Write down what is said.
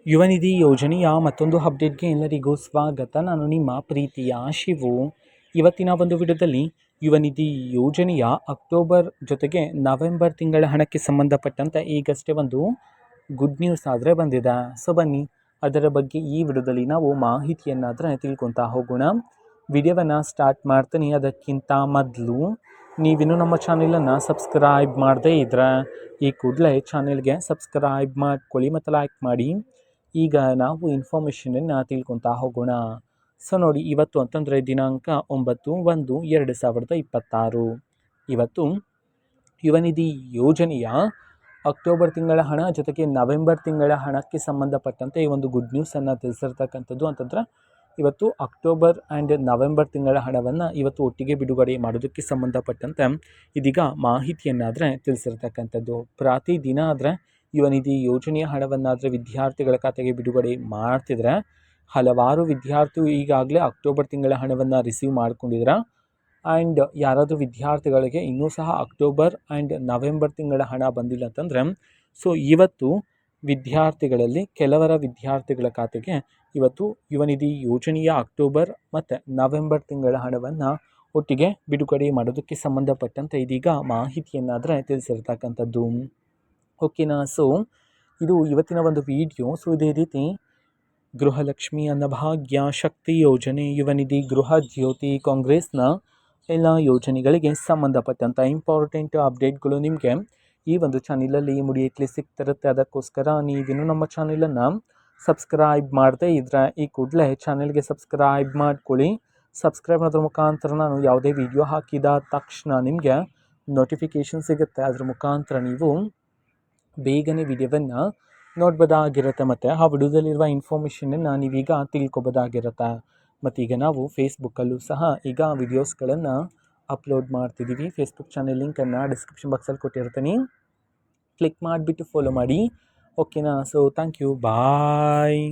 ಯುವ ನಿಧಿ ಯೋಜನೆಯ ಮತ್ತೊಂದು ಅಪ್ಡೇಟ್ಗೆ ಎಲ್ಲರಿಗೂ ಸ್ವಾಗತ. ನಾನು ನಿಮ್ಮ ಪ್ರೀತಿಯ ಶಿವು. ಇವತ್ತಿನ ಒಂದು ವಿಡಿಯೋದಲ್ಲಿ ಯುವ ನಿಧಿ ಯೋಜನೆಯ ಅಕ್ಟೋಬರ್ ಜೊತೆಗೆ ನವೆಂಬರ್ ತಿಂಗಳ ಹಣಕ್ಕೆ ಸಂಬಂಧಪಟ್ಟಂತೆ ಈಗಷ್ಟೇ ಒಂದು ಗುಡ್ ನ್ಯೂಸ್ ಆದರೆ ಬಂದಿದೆ. ಸೊ ಬನ್ನಿ ಅದರ ಬಗ್ಗೆ ಈ ವಿಡಿಯೋದಲ್ಲಿ ನಾವು ಮಾಹಿತಿಯನ್ನಾದರೆ ತಿಳ್ಕೊತಾ ಹೋಗೋಣ. ವಿಡಿಯೋವನ್ನು ಸ್ಟಾರ್ಟ್ ಮಾಡ್ತೀನಿ. ಅದಕ್ಕಿಂತ ಮೊದಲು ನೀವಿನ್ನೂ ನಮ್ಮ ಚಾನೆಲನ್ನು ಸಬ್ಸ್ಕ್ರೈಬ್ ಮಾಡದೇ ಇದ್ದರೆ ಈ ಕೂಡಲೇ ಚಾನೆಲ್ಗೆ ಸಬ್ಸ್ಕ್ರೈಬ್ ಮಾಡ್ಕೊಳ್ಳಿ ಮತ್ತು ಲೈಕ್ ಮಾಡಿ. ಈಗ ನಾವು ಇನ್ಫಾರ್ಮೇಷನನ್ನು ತಿಳ್ಕೊತಾ ಹೋಗೋಣ. ಸೊ ನೋಡಿ, ಇವತ್ತು ಅಂತಂದರೆ ದಿನಾಂಕ 9/1/2026. ಇವತ್ತು ಯುವ ನಿಧಿ ಯೋಜನೆಯ ಅಕ್ಟೋಬರ್ ತಿಂಗಳ ಹಣ ಜೊತೆಗೆ ನವೆಂಬರ್ ತಿಂಗಳ ಹಣಕ್ಕೆ ಸಂಬಂಧಪಟ್ಟಂತೆ ಈ ಒಂದು ಗುಡ್ ನ್ಯೂಸನ್ನು ತಿಳಿಸಿರ್ತಕ್ಕಂಥದ್ದು. ಅಂತಂದರೆ ಇವತ್ತು ಅಕ್ಟೋಬರ್ ಆ್ಯಂಡ್ ನವೆಂಬರ್ ತಿಂಗಳ ಹಣವನ್ನು ಇವತ್ತು ಒಟ್ಟಿಗೆ ಬಿಡುಗಡೆ ಮಾಡೋದಕ್ಕೆ ಸಂಬಂಧಪಟ್ಟಂತೆ ಇದೀಗ ಮಾಹಿತಿಯನ್ನಾದರೆ ತಿಳಿಸಿರ್ತಕ್ಕಂಥದ್ದು. ಪ್ರತಿದಿನ ಆದರೆ ಯುವ ನಿಧಿ ಯೋಜನೆಯ ಹಣವನ್ನಾದರೆ ವಿದ್ಯಾರ್ಥಿಗಳ ಖಾತೆಗೆ ಬಿಡುಗಡೆ ಮಾಡ್ತಿದ್ರೆ ಹಲವಾರು ವಿದ್ಯಾರ್ಥಿಗಳು ಈಗಾಗಲೇ ಅಕ್ಟೋಬರ್ ತಿಂಗಳ ಹಣವನ್ನು ರಿಸೀವ್ ಮಾಡ್ಕೊಂಡಿದ್ರೆ ಆ್ಯಂಡ್ ಯಾರಾದರೂ ವಿದ್ಯಾರ್ಥಿಗಳಿಗೆ ಇನ್ನೂ ಸಹ ಅಕ್ಟೋಬರ್ ಆ್ಯಂಡ್ ನವೆಂಬರ್ ತಿಂಗಳ ಹಣ ಬಂದಿಲ್ಲ ಅಂತಂದರೆ ಸೊ ಇವತ್ತು ವಿದ್ಯಾರ್ಥಿಗಳಲ್ಲಿ ಕೆಲವರ ವಿದ್ಯಾರ್ಥಿಗಳ ಖಾತೆಗೆ ಇವತ್ತು ಯುವ ನಿಧಿ ಯೋಜನೆಯ ಅಕ್ಟೋಬರ್ ಮತ್ತು ನವೆಂಬರ್ ತಿಂಗಳ ಹಣವನ್ನು ಒಟ್ಟಿಗೆ ಬಿಡುಗಡೆ ಮಾಡೋದಕ್ಕೆ ಸಂಬಂಧಪಟ್ಟಂತೆ ಇದೀಗ ಮಾಹಿತಿಯನ್ನಾದರೆ ತಿಳಿಸಿರ್ತಕ್ಕಂಥದ್ದು. ಓಕೆನಾ. ಸೊ ಇದು ಇವತ್ತಿನ ಒಂದು ವಿಡಿಯೋ. ಸೊ ಇದೇ ರೀತಿ ಗೃಹಲಕ್ಷ್ಮಿ, ಅನ್ನಭಾಗ್ಯ, ಶಕ್ತಿ ಯೋಜನೆ, ಯುವ ನಿಧಿ, ಗೃಹ ಜ್ಯೋತಿ, ಕಾಂಗ್ರೆಸ್ನ ಎಲ್ಲ ಯೋಜನೆಗಳಿಗೆ ಸಂಬಂಧಪಟ್ಟಂಥ ಇಂಪಾರ್ಟೆಂಟ್ ಅಪ್ಡೇಟ್ಗಳು ನಿಮಗೆ ಈ ಒಂದು ಚಾನಲಲ್ಲಿ ಇಮಿಡಿಯೇಟ್ಲಿ ಸಿಗ್ತಿರುತ್ತೆ. ಅದಕ್ಕೋಸ್ಕರ ನೀವಿನ್ನೂ ನಮ್ಮ ಚಾನಲನ್ನು ಸಬ್ಸ್ಕ್ರೈಬ್ ಮಾಡದೇ ಇದ್ದರೆ ಈ ಕೂಡಲೇ ಚಾನಲ್ಗೆ ಸಬ್ಸ್ಕ್ರೈಬ್ ಮಾಡ್ಕೊಳ್ಳಿ. ಸಬ್ಸ್ಕ್ರೈಬ್ ಮಾಡೋದ್ರ ಮುಖಾಂತರ ನಾನು ಯಾವುದೇ ವಿಡಿಯೋ ಹಾಕಿದ ತಕ್ಷಣ ನಿಮಗೆ ನೋಟಿಫಿಕೇಷನ್ ಸಿಗುತ್ತೆ. ಅದ್ರ ಮುಖಾಂತರ ನೀವು ಬೇಗನೆ ವಿಡಿಯೋವನ್ನು ನೋಡ್ಬೋದಾಗಿರುತ್ತೆ ಮತ್ತು ಆ ವಿಡಿಯೋದಲ್ಲಿರುವ ಇನ್ಫಾರ್ಮೇಷನನ್ನು ನೀವೀಗ ತಿಳ್ಕೊಬೋದಾಗಿರುತ್ತೆ. ಮತ್ತು ಈಗ ನಾವು ಫೇಸ್ಬುಕ್ಕಲ್ಲೂ ಸಹ ಈಗ ವಿಡಿಯೋಸ್ಗಳನ್ನು ಅಪ್ಲೋಡ್ ಮಾಡ್ತಿದ್ದೀವಿ. ಫೇಸ್ಬುಕ್ ಚಾನಲ್ ಲಿಂಕನ್ನು ಡಿಸ್ಕ್ರಿಪ್ಷನ್ ಬಾಕ್ಸಲ್ಲಿ ಕೊಟ್ಟಿರ್ತೀನಿ, ಕ್ಲಿಕ್ ಮಾಡಿಬಿಟ್ಟು ಫಾಲೋ ಮಾಡಿ. ಓಕೆನಾ. So thank you, bye.